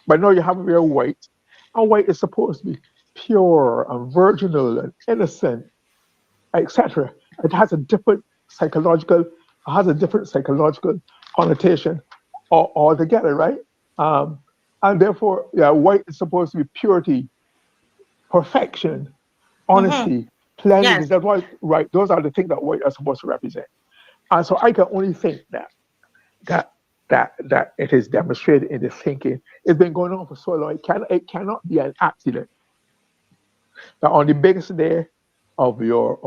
But now you have to wear white, and white is supposed to be pure and virginal and innocent, etc. It has a different psychological, connotation altogether, right? Um, and therefore, yeah, white is supposed to be purity, perfection, Mm-hmm. honesty, cleanliness. Yes. That's why, right? Those are the things that white are supposed to represent. And so I can only think that that it is demonstrated in the thinking. It's been going on for so long. It cannot be an accident that on the biggest day of your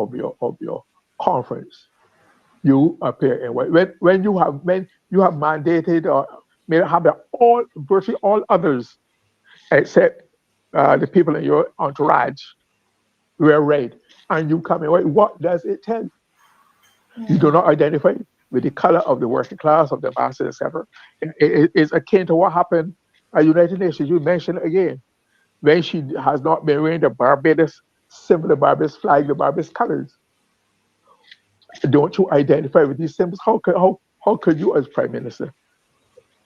conference, you appear in white. When you have mandated or made have that all virtually all others except the people in your entourage were red, and you come in white. What does it tell you? You do not identify with the color of the working class, of the masses, etc. It's akin to what happened at United Nations. You mentioned it again when she has not been wearing the Barbados symbol, the Barbados flag, the Barbados colors. Don't you identify with these symbols? How could you, as Prime Minister,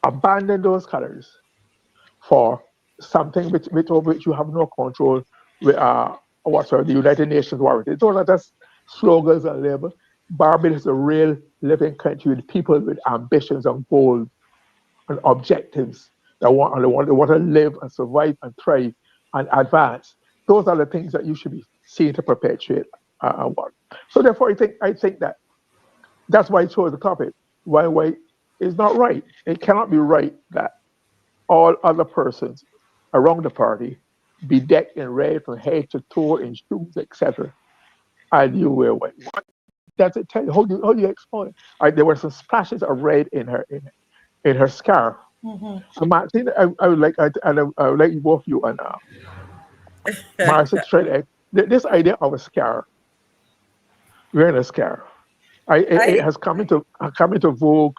abandon those colors for something over which you have no control with whatsoever the United Nations warranty? Those are just slogans and labels. Barbados is a real living country with people with ambitions and goals and objectives that want to live and survive and thrive and advance. Those are the things that you should be seeing to perpetuate and work. So therefore, I think that that's why I chose the topic. Why is not right. It cannot be right that all other persons around the party be decked in red from head to toe in shoes, etc. And you wear white. What does it tell you? How do you explain it? There were some splashes of red in her scarf. Mm-hmm. And Martin, I would like both you and Marcia to try to this idea of a scarf, wearing a scarf. It I has come into vogue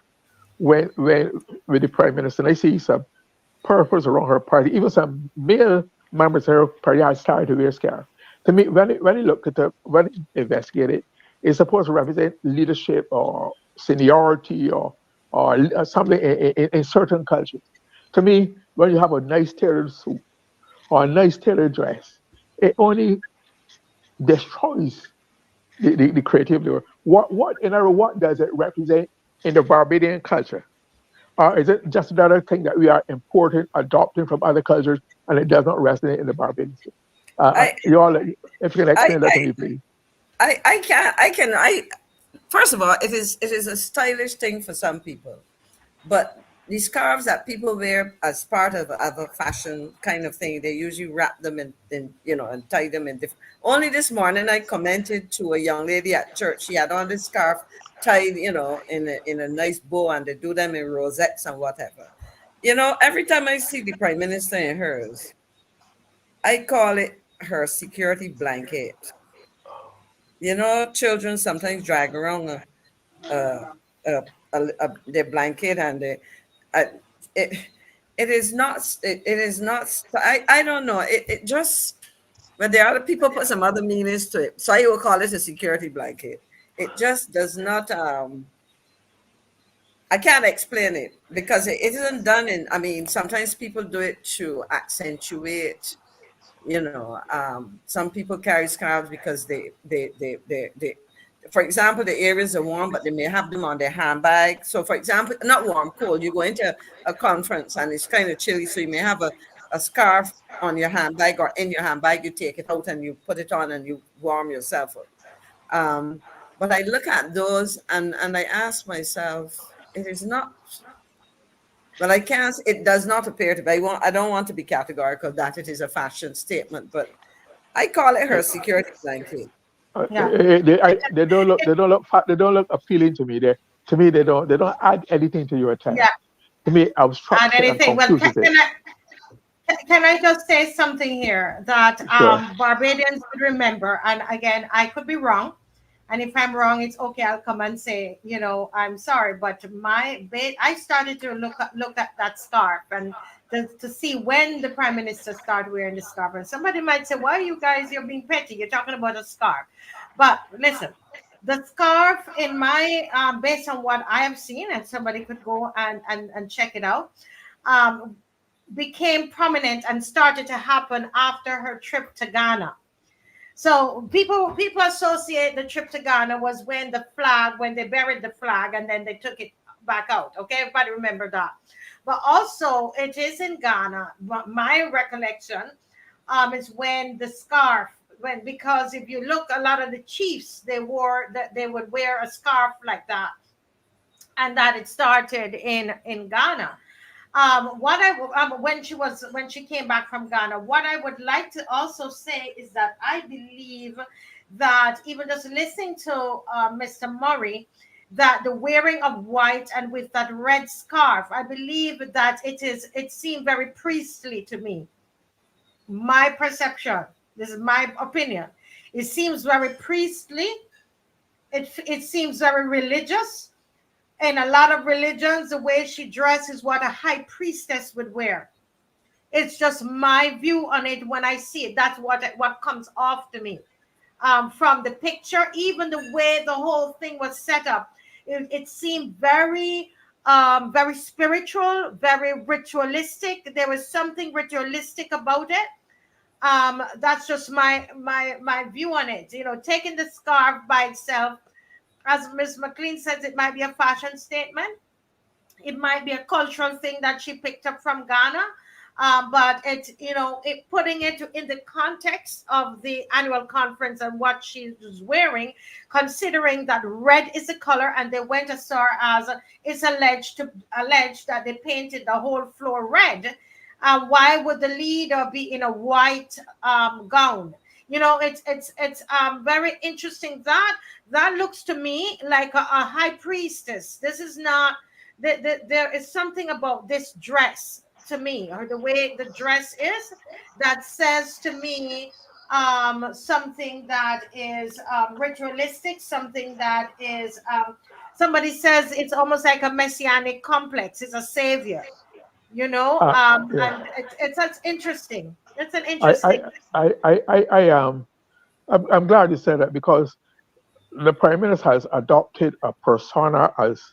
when with the prime minister. And I see some purpose around her party. Even some male members of her party are starting to wear scarf. To me, when you look at when you investigate it, it's supposed to represent leadership or seniority or something in certain cultures. To me, when you have a nice tailored suit or a nice tailored dress, it only destroys the creativity. What does it represent in the Barbadian culture? Or is it just another thing that we are importing, adopting from other cultures, and it does not resonate in the Barbadians? I You all, if you can I explain that to I me, please. I first of all, it is a stylish thing for some people, but the scarves that people wear as part of a fashion kind of thing, they usually wrap them in and tie them in different. Only this morning I commented to a young lady at church. She had on this scarf tied, in a nice bow, and they do them in rosettes and whatever. Every time I see the prime minister in hers, I call it her security blanket. Children sometimes drag around a, a, their blanket, and uh, it, I don't know. It just, but there are other people put some other meanings to it. So I will call it a security blanket. It just does not. I can't explain it because it isn't done in. I mean, sometimes people do it to accentuate. Some people carry scarves because for example, the areas are warm, but they may have them on their handbag. So, for example, not warm, cold. You go into a conference and it's kind of chilly, so you may have a scarf on your handbag, or in your handbag. You take it out and you put it on and you warm yourself up. Um, but I look at those and I ask myself, it is not. Well, I can't. It does not appear to be. I don't want to be categorical that it is a fashion statement, but I call it her security blanket. Yeah. They don't look appealing to me. To me, they don't add anything to your attire. Yeah. To me, And obstruct it and anything. Well, confuses it. can I just say something here that Sure. Barbadians would remember, and again, I could be wrong, and if I'm wrong, it's okay. I'll come and say, I'm sorry, but I started to look at that scarf and to see when the prime minister started wearing the scarf. And somebody might say, "Why you guys? You're being petty. You're talking about a scarf." But listen, the scarf in my based on what I have seen, and somebody could go and check it out. Um, became prominent and started to happen after her trip to Ghana. So people associate the trip to Ghana was when they buried the flag and then they took it back out. Okay, everybody remember that. But also it is in Ghana. My recollection is when the scarf when because if you look, a lot of the chiefs they would wear a scarf like that, and that it started in Ghana. What I when she came back from Ghana, what I would like to also say is that I believe that even just listening to Mr. Murray, that the wearing of white and with that red scarf, I believe that it seemed very priestly to me. My perception, this is my opinion. It seems very priestly. It seems very religious. In a lot of religions, the way she dresses is what a high priestess would wear. It's just my view on it when I see it. That's what comes off to me from the picture. Even the way the whole thing was set up, it seemed very spiritual, very ritualistic. There was something ritualistic about it. That's just my view on it. You know, taking the scarf by itself, as Ms. McLean says, it might be a fashion statement. It might be a cultural thing that she picked up from Ghana. But putting it in the context of the annual conference and what she was wearing, considering that red is a color, and they went as far as it's alleged that they painted the whole floor red. Why would the leader be in a white gown? You know, it's very interesting. That looks to me like a high priestess. This is not. There is something about this dress to me, or the way the dress is, that says to me something that is ritualistic, something that is somebody says it's almost like a messianic complex. It's a savior, Yeah. and it's interesting. It's an I, interesting. I'm glad you said that, because the Prime Minister has adopted a persona as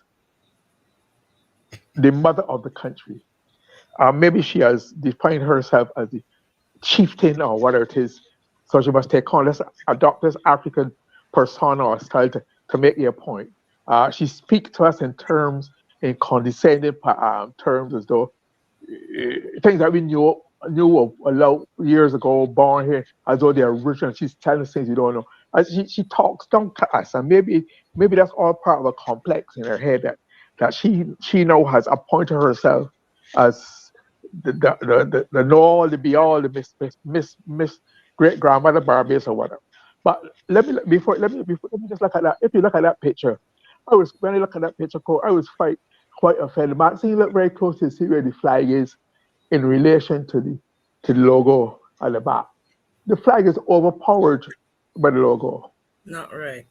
the mother of the country. Maybe she has defined herself as the chieftain or whatever it is. So she must take on this, adopt this African persona or style to make your point. She speaks to us in condescending terms, as though things that we knew of a lot years ago, born here, as though they're original. She's telling us things you don't know. She talks down to us, and maybe that's all part of a complex in her head that she now has appointed herself as the know all, the be all, the miss great grandmother Barbados or whatever. But let me just look at that. If you look at that picture, when I look at that picture, I was quite offended. Maxine, look very close to see where the flag is in relation to the logo at the back. The flag is overpowered by the logo. Not right.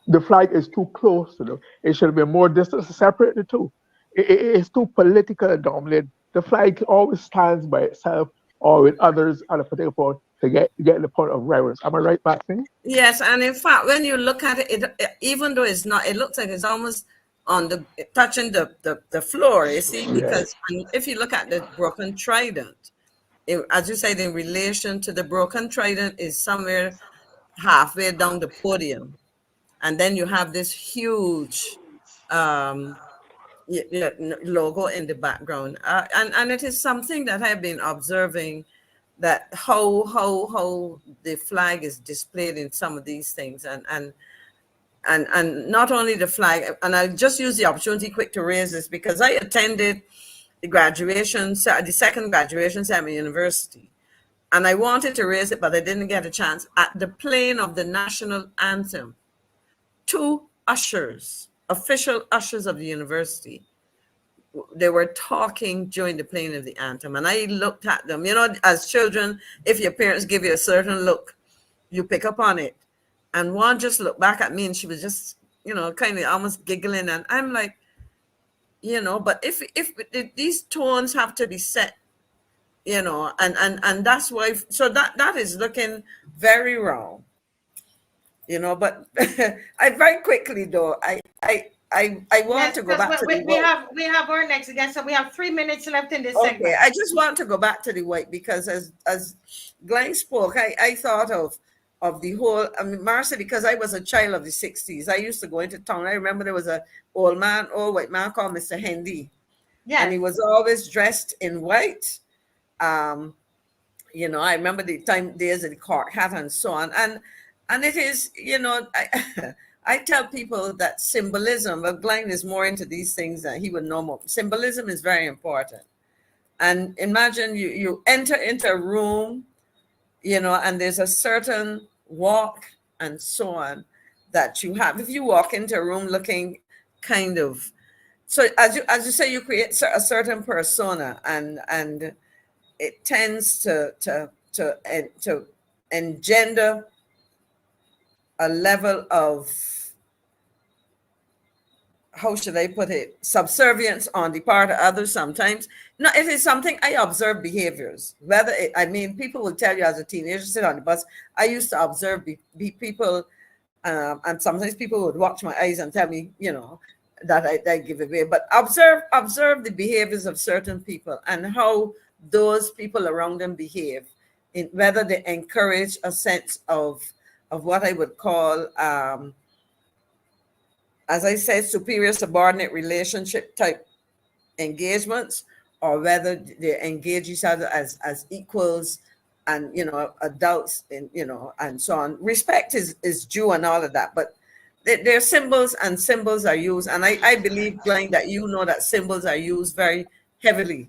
The flag is too close to them. It should have been more distance to separate the two. It's too politically dominated. The flag always stands by itself or with others at a particular point to get the point of reference. Am I right, Maxine? Yes, and in fact, when you look at even though it's not, it looks like it's almost on the touching the floor. You see, because if you look at the broken trident, as you said, in relation to the broken trident is somewhere halfway down the podium, and then you have this huge logo in the background, and it is something that I've been observing, that how the flag is displayed in some of these things, and not only the flag. And I just use the opportunity quick to raise this because I attended the second graduation ceremony at university, and I wanted to raise it, but I didn't get a chance. At the playing of the national anthem, two ushers, official ushers of the university, they were talking during the playing of the anthem, and I looked at them. You know, as children, if your parents give you a certain look, you pick up on it. And one just looked back at me, and she was just, kind of almost giggling, and I'm like, but if these tones have to be set, and that's why. So that is looking very wrong. But I very quickly though, I want Yes, to go because back to the we white. have our next guest, so we have 3 minutes left in this Okay, segment. I just want to go back to the white because as Glyne spoke, I thought of the whole. I mean, Marcia, because I was a child of the '60s, I used to go into town. I remember there was a old white man called Mr. Hendy, and Yes. he was always dressed in white. Um, I remember the time days of the court hat and so on, and it is, I I tell people that symbolism. But Glyne is more into these things than he would know more. Symbolism is very important. And imagine you enter into a room, and there's a certain walk and so on that you have. If you walk into a room looking kind of, so as you say, you create a certain persona, and it tends to engender a level of, how should I put it, subservience on the part of others sometimes. No, it is something I observe behaviors. I mean, people will tell you as a teenager, sit on the bus. I used to observe people, and sometimes people would watch my eyes and tell me, that I give away. But observe the behaviors of certain people and how those people around them behave, in whether they encourage a sense of what I would call, as I said, superior subordinate relationship type engagements, or whether they engage each other as equals and adults, and so on. Respect is due and all of that, but there are symbols, and symbols are used, and I believe, Glyne, that that symbols are used very heavily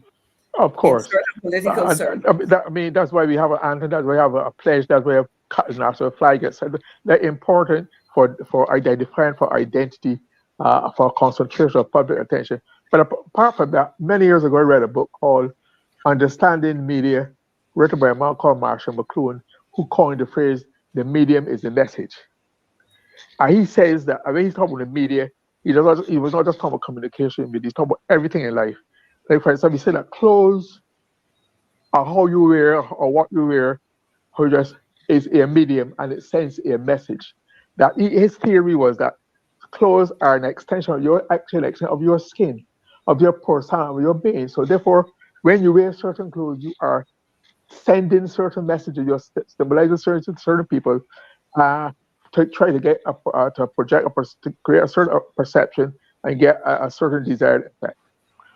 Of in course. certain political circles. I mean, that's why we have an anthem, that's why we have a pledge, that's why we have cutting after a flag gets said. They're important for identifying, for identity, for concentration of public attention. But apart from that, many years ago, I read a book called Understanding Media, written by a man called Marshall McLuhan, who coined the phrase, the medium is the message. And he says that when he's talking about the media, he was not just talking about communication, but he's talking about everything in life. Like, for example, he said that clothes, or how you wear, or what you wear, how just is a medium, and it sends a message. That his theory was that clothes are an extension of your actual extension of your skin, of your persona, of your being. So therefore, when you wear certain clothes, you are sending certain messages, you're symbolizing certain people, uh, to try to get to project to create a certain perception and get a certain desired effect.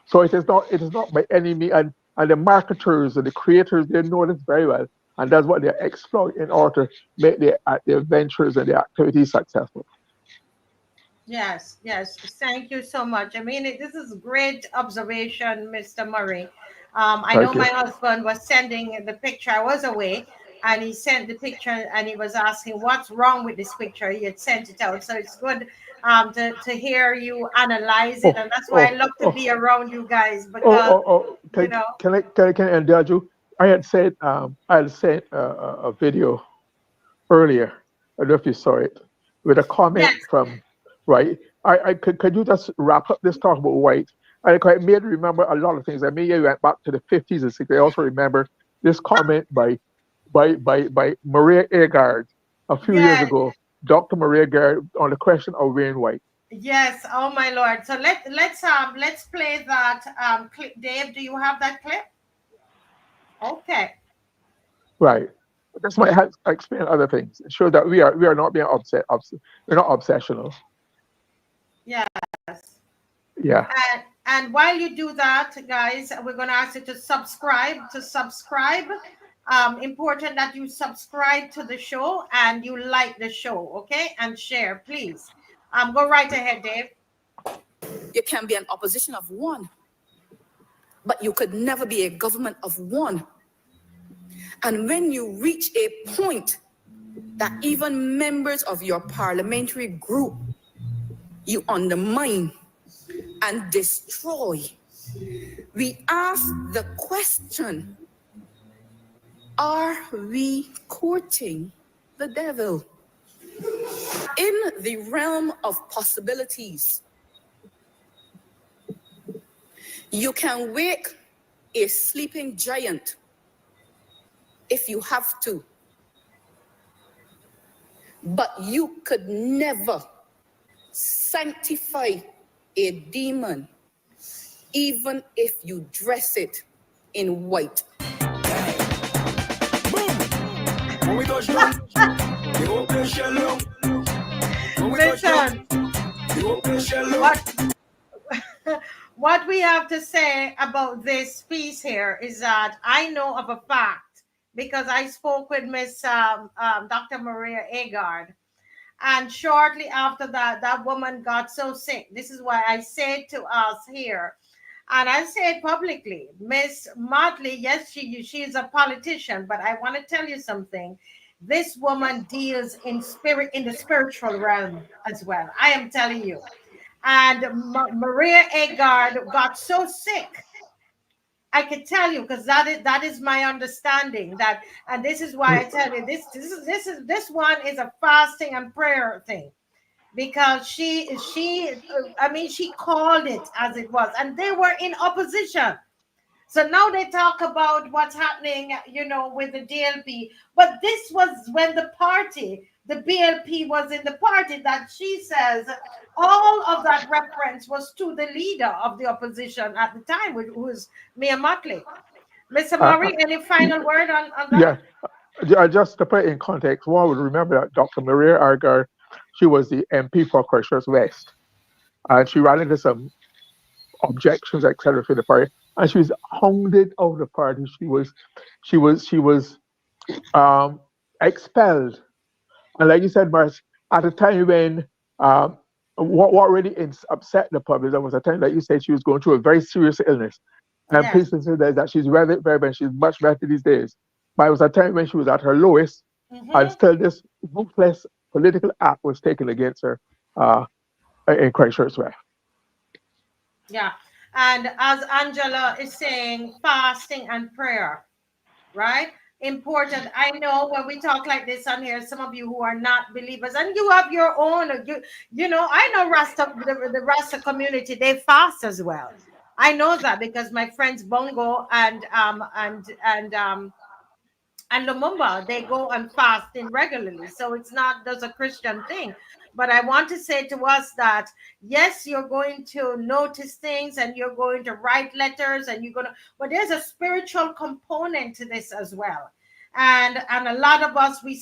So it is not by any means, and the marketers and the creators, they know this very well, and that's what they exploit in order to make their ventures and their activities successful. Yes, yes. Thank you so much. I mean, this is great observation, Mr. Murray. I know Thank my you. husband was sending the picture. I was away, and he sent the picture, and he was asking what's wrong with this picture. He had sent it out, so it's good to hear you analyze it, Oh, and that's why I oh, love to oh, be around you guys oh, because oh, oh. you know. Can I indulge you? I had sent a video earlier. I don't know if you saw it, with a comment Yes, from, right. I could you just wrap up this talk about white? I quite made me remember a lot of things. I mean, you went back to the 50s and 60s. I also remember this comment by Maria Agard a few years yes, ago. Dr. Maria Agard, on the question of wearing white. yes. Oh my Lord! So let's play that clip. Dave, do you have that clip? Okay. Right. This might help explain other things. Show that we are not being we're not obsessional. Yes. Yeah. And while you do that, guys, we're going to ask you to subscribe. Important that you subscribe to the show and you like the show, okay? And share, please. Go right ahead, Dave. You can be an opposition of one, but you could never be a government of one. And when you reach a point that even members of your parliamentary group you undermine and destroy, we ask the question, are we courting the devil? In the realm of possibilities, you can wake a sleeping giant if you have to, but you could never sanctify a demon, even if you dress it in white. When we touch down, the whole place shell out. When we touch down, Listen, the whole place shell out. what we have to say about this piece here is that I know of a fact because I spoke with Miss Dr. Maria Agard, and shortly after that, that woman got so sick. This is why I say to us here, and I say it publicly, Miss Motley, yes, she's a politician, but I want to tell you something. This woman deals in spirit, in the spiritual realm as well. I am telling you. And Maria Agard got so sick. I can tell you because that is my understanding. That, and this is why I tell you this one is a fasting and prayer thing, because I mean, she called it as it was, and they were in opposition. So now they talk about what's happening, with the DLP. But this was when the BLP was in the party, that she says all of that reference was to the leader of the opposition at the time, who was Mia Motley. Mr. Murray, any final word on that? Yeah, just to put it in context, one would remember that Dr. Maria Argar, she was the MP for Christchurch West, and she ran into some objections, etc., to the party, and she was hounded out of the party. She was expelled. And like you said, Mars, at a time when what really upset the public, there was a time that you said she was going through a very serious illness. And Yes. please consider that she's very, very bad. She's much better these days. But it was a time when she was at her lowest, and still this ruthless political act was taken against her in Christchurch West. Yeah. And as Angela is saying, fasting and prayer, right? Important. I know when we talk like this on here, some of you who are not believers, and you have your own, I know the Rasta community, they fast as well. I know that because my friends Bongo and Lumumba, they go and fasting regularly. So it's not just a Christian thing. But I want to say to us that, yes, you're going to notice things and you're going to write letters and but there's a spiritual component to this as well. And a lot of us, we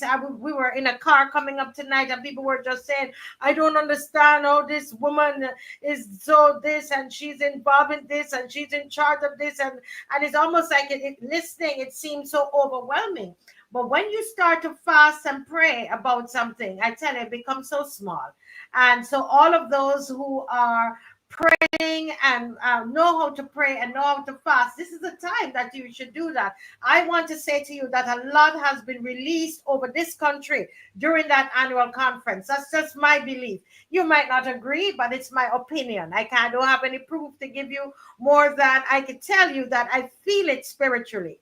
were in a car coming up tonight, and people were just saying, I don't understand how this woman is so this, and she's involved in this, and she's in charge of this, and it's almost like listening, it seems so overwhelming. But when you start to fast and pray about something, I tell you, it becomes so small. And so all of those who are praying and know how to pray and know how to fast, this is the time that you should do that. I want to say to you that a lot has been released over this country during that annual conference. That's just my belief. You might not agree, but it's my opinion. I don't have any proof to give you more than I can tell you that I feel it spiritually.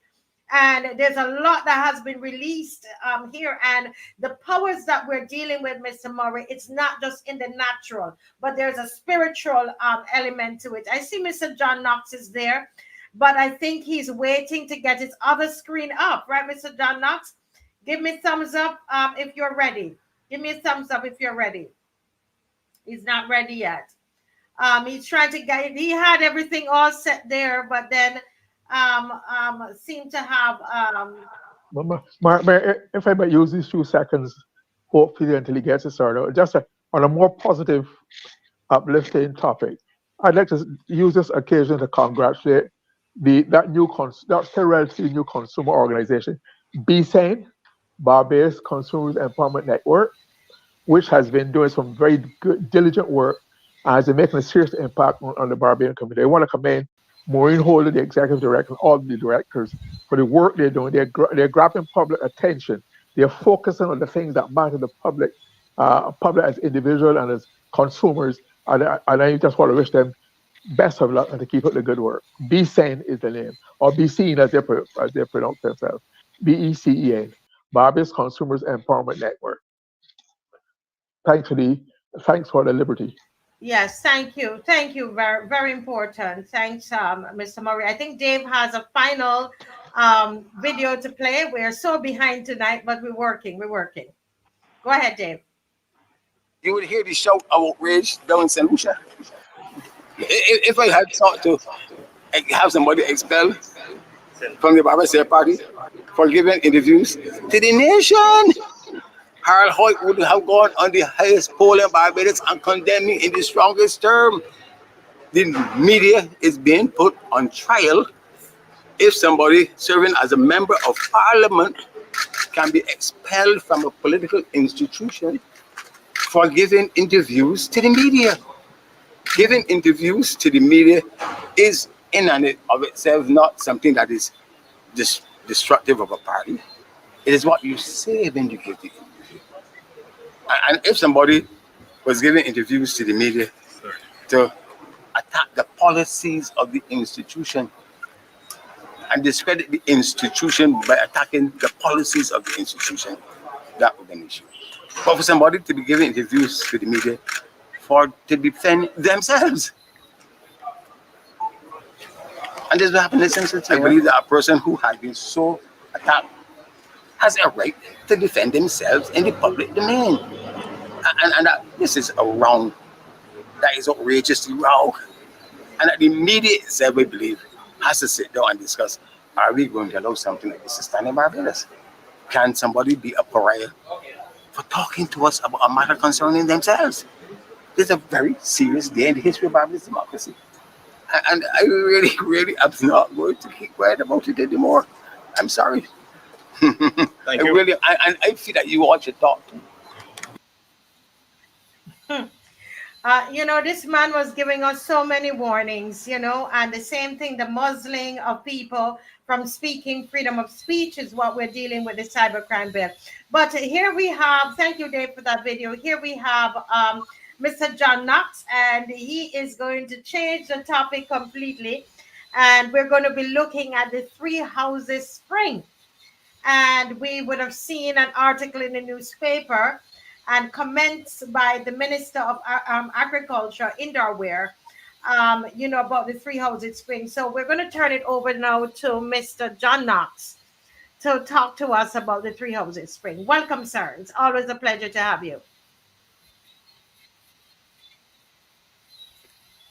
And there's a lot that has been released here. And the powers that we're dealing with, Mr. Murray, it's not just in the natural, but there's a spiritual element to it. I see Mr. John Knox is there, but I think he's waiting to get his other screen up. Right, Mr. John Knox? Give me thumbs up if you're ready. Give me a thumbs up if you're ready. He's not ready yet. He's trying to get, he had everything all set there, but then seem to have if I might use these few seconds, hopefully until he gets it sorted out, just on a more positive, uplifting topic, I'd like to use this occasion to congratulate that still relatively new consumer organization, BSANE, Barbados Consumers Empowerment Network, which has been doing some very good, diligent work and has been making a serious impact on the Barbadian community. I want to commend Maureen Holder, the executive director, all the directors, for the work they're doing. They're grabbing public attention. They're focusing on the things that matter to the public as individuals and as consumers. And I just want to wish them best of luck and to keep up the good work. BSEN is the name, or BSEN as they pronounce themselves. BECEN, Barbados Consumers Empowerment Network. Thanks for the liberty. Yes, thank you. Thank you. Very, very important. Thanks, Mr. Murray. I think Dave has a final video to play. We're so behind tonight, but we're working. Go ahead, Dave. You would hear the shout of outrage down in St. Lucia. If I had thought to have somebody expelled from the Barbados party for giving interviews to the nation, Harold Hoyt would have gone on the highest poll in Barbados and condemning in the strongest term. The media is being put on trial if somebody serving as a member of parliament can be expelled from a political institution for giving interviews to the media. Giving interviews to the media is in and of itself not something that is destructive of a party. It is what you say when you give the interview. And if somebody was giving interviews to the media to attack the policies of the institution and discredit the institution by attacking the policies of the institution, that would be an issue. But for somebody to be giving interviews to the media for to defend themselves, and this will happen in this instance, I believe that a person who has been so attacked has a right to defend themselves in the public domain. And that this is a wrong, that is outrageously wrong. And that the media itself, we believe, has to sit down and discuss, are we going to allow something like this to stand in Barbados? Can somebody be a pariah for talking to us about a matter concerning themselves? This is a very serious day in the history of Barbados democracy. And I really, really am not going to keep quiet about it anymore. I'm sorry. Thank you. I feel that you all should talk to. This man was giving us so many warnings, and the same thing, the muzzling of people from speaking, freedom of speech is what we're dealing with the cybercrime bill. But here we have, thank you, Dave, for that video. Here we have Mr. John Knox, and he is going to change the topic completely. And we're going to be looking at the Three Houses Spring. And we would have seen an article in the newspaper and comments by the Minister of Agriculture, Indoor Wear, about the Three Houses Spring. So we're going to turn it over now to Mr. John Knox to talk to us about the Three Houses Spring. Welcome, sir. It's always a pleasure to have you.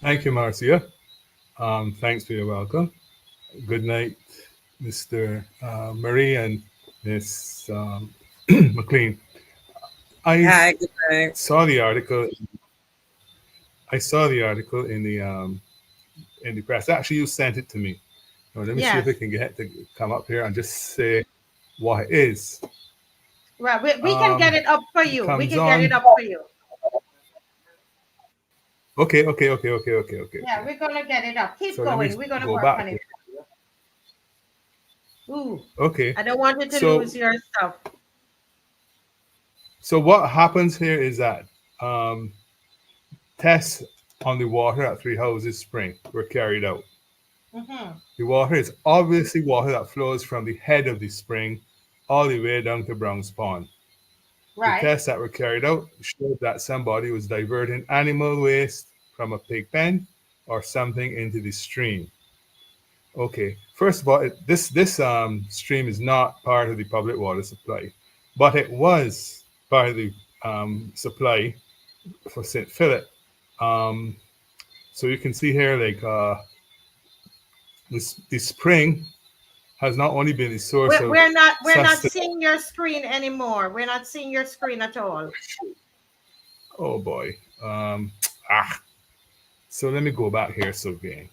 Thank you, Marcia. Thanks for your welcome. Good night, Mr. Murray and Miss McLean. Hi, good night. Saw the article. I saw the article in the press. Actually, you sent it to me. Now, let me see if I can get it to come up here and just say what it is. Right, we can get it up for you. We can get it up for you. Okay. Yeah, we're gonna get it up. Keep going. We're gonna work on it. Ooh. Okay. I don't want you to lose your stuff. So what happens here is that tests on the water at Three Houses Spring were carried out. Mm-hmm. The water is obviously water that flows from the head of the spring all the way down to Brown's Pond. Right. The tests that were carried out showed that somebody was diverting animal waste from a pig pen or something into the stream. Okay, first of all, this stream is not part of the public water supply, but it was part of the supply for St. Philip. So you can see here, like the spring has not only been the source of we're not seeing your screen anymore. We're not seeing your screen at all. Oh boy. So let me go back here again.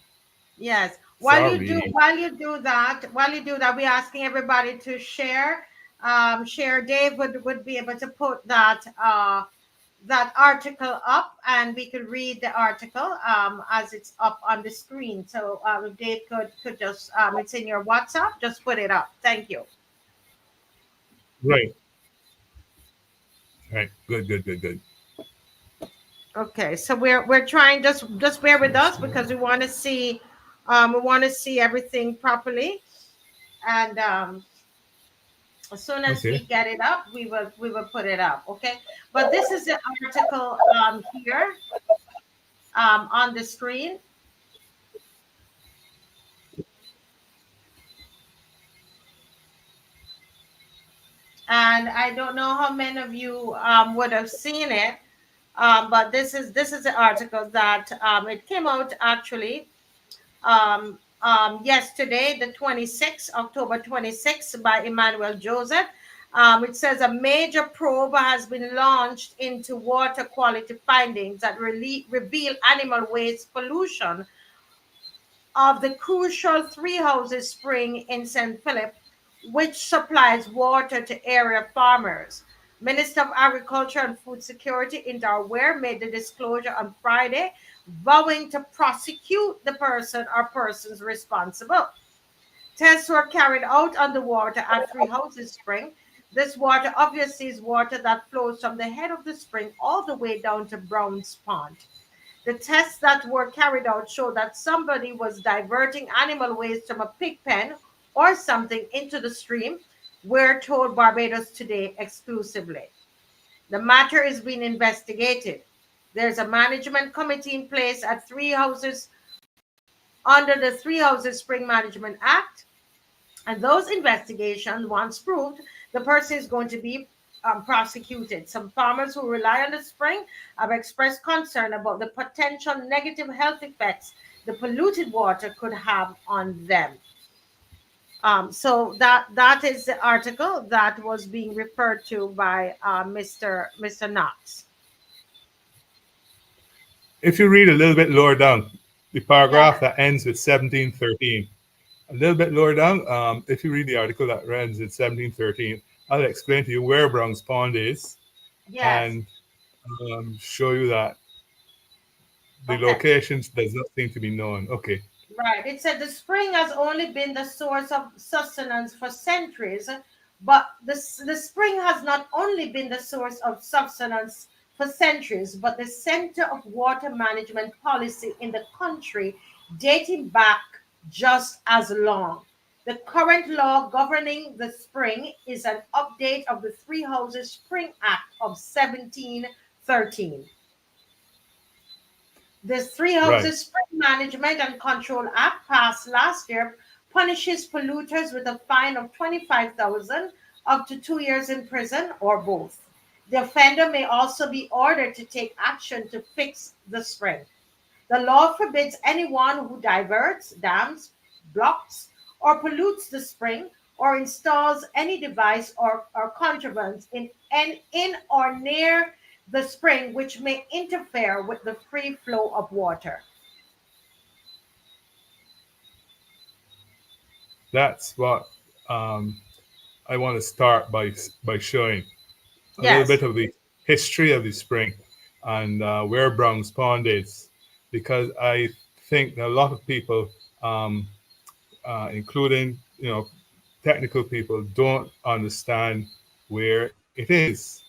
Yes. While you do that, we're asking everybody to share. Dave would be able to put that article up, and we could read the article as it's up on the screen. So Dave could just it's in your WhatsApp, just put it up. Thank you. Right. Good. Okay, so we're trying, just bear with us because we want to see everything properly, and as soon as we get it up, we will put it up. Okay, but this is the article here on the screen. And I don't know how many of you would have seen it. But this is the article that it came out actually yesterday, the 26th, October 26th, by Emmanuel Joseph. It says a major probe has been launched into water quality findings that reveal animal waste pollution of the crucial Three Houses Spring in St. Philip, which supplies water to area farmers. Minister of Agriculture and Food Security Indar Ware made the disclosure on Friday, vowing to prosecute the person or persons responsible. Tests were carried out on the water at Three Houses Spring. This water obviously is water that flows from the head of the spring all the way down to Brown's Pond. The tests that were carried out show that somebody was diverting animal waste from a pig pen or something into the stream, we're told Barbados Today exclusively. The matter is being investigated. There's a management committee in place at Three Houses under the Three Houses Spring Management Act. And those investigations, once proved, the person is going to be prosecuted. Some farmers who rely on the spring have expressed concern about the potential negative health effects the polluted water could have on them. So that is the article that was being referred to by Mr. Knox. If you read a little bit lower down, the paragraph that ends with 1713, a little bit lower down, if you read the article that ends with 1713, I'll explain to you where Brown's Pond is and show you that the locations does not seem to be known. Okay. Right. It said the spring has only been the source of sustenance for centuries, but the spring has not only been the source of sustenance for centuries, but the center of water management policy in the country dating back just as long. The current law governing the spring is an update of the Three Houses Spring Act of 1713. The Three Houses Spring Management and Control Act, passed last year, punishes polluters with a fine of $25,000 up to 2 years in prison or both. The offender may also be ordered to take action to fix the spring. The law forbids anyone who diverts, dams, blocks, or pollutes the spring or installs any device or contrivance in or near the spring which may interfere with the free flow of water. That's what I want to start by showing a little bit of the history of the spring and where Brown's Pond is, because I think that a lot of people, including technical people, don't understand where it is.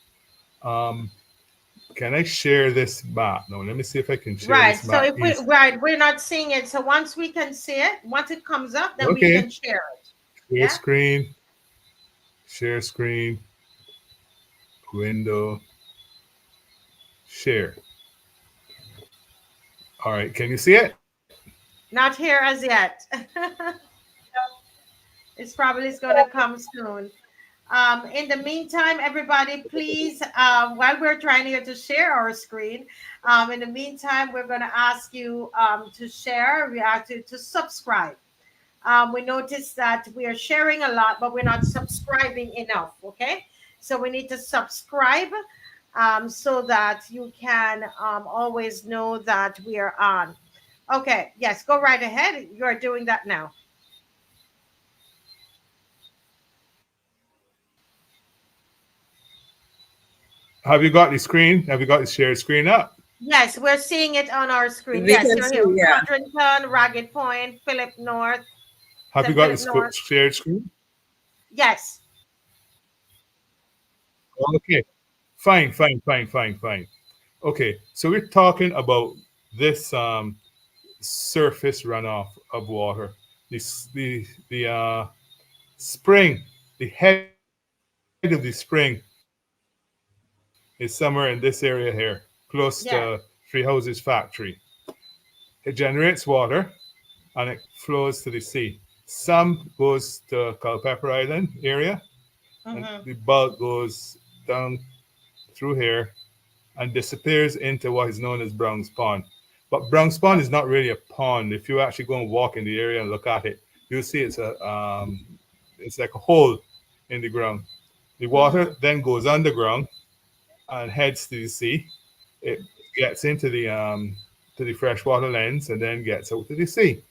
Can I share this map? No, let me see if I can share this map. So if we're not seeing it. So once we can see it, once it comes up, then we can share it. Share screen. Share screen. Window. Share. All right, can you see it? Not here as yet. It's probably going to come soon. In the meantime, everybody, please, while we're trying here to share our screen, in the meantime, we're going to ask you to share, we ask you to subscribe. We noticed that we are sharing a lot, but we're not subscribing enough, okay? So we need to subscribe so that you can always know that we are on. Okay, yes, go right ahead. You are doing that now. Have you got the screen? Have you got the shared screen up? Yes, we're seeing it on our screen. Yes, you're here. Quadrington, Ragged Point, Philip North. Have you got the shared screen? Yes. Okay. Fine. Okay, so we're talking about this surface runoff of water. The spring, the head of the spring is somewhere in this area here, close to Three Houses Factory. It generates water and it flows to the sea. Some goes to Culpeper Island area, and the bulk goes down through here and disappears into what is known as Brown's Pond. But Brown's Pond is not really a pond. If you actually go and walk in the area and look at it, you'll see it's like a hole in the ground. The water then goes underground and heads to the sea. It gets into the freshwater lens and then gets out to the sea.